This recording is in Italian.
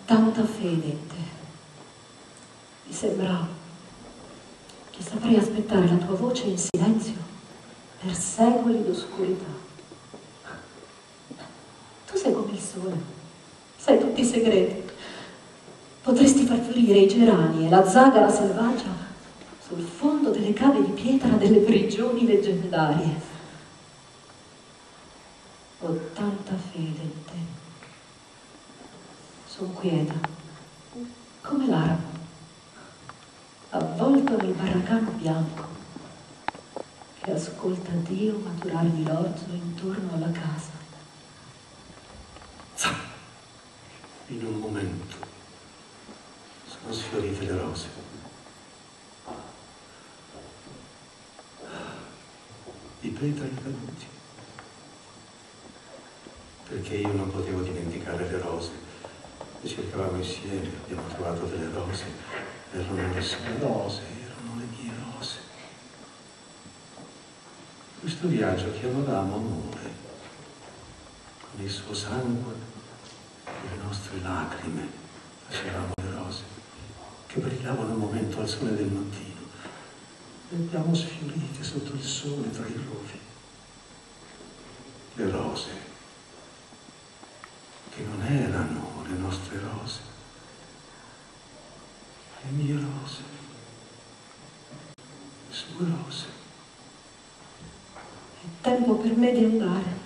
tanta fede in te. Mi sembra che saprei aspettare la tua voce in silenzio per secoli d'oscurità. Tu sei come il sole, sai tutti i segreti. Potresti far fiorire i gerani e la zagara selvaggia sul fondo delle cave di pietra delle prigioni leggendarie. Ho tanta fede in te. Sono quieta, come l'arabo, avvolto nel barracano bianco, che ascolta Dio maturargli l'orzo intorno alla casa. In un momento sono sfiorite le rose. I petali caduti. Perché io non potevo dimenticare le rose. Le cercavamo insieme, abbiamo trovato delle rose. Erano le sue rose, erano le mie rose. Questo viaggio che avevamo amore, con il suo sangue e le nostre lacrime, facevamo le rose, che brillavano un momento al sole del mattino. Le abbiamo sfiorite sotto il sole tra i rovi. Le rose, che non erano le nostre rose, le mie rose, le sue rose. È tempo per me di andare.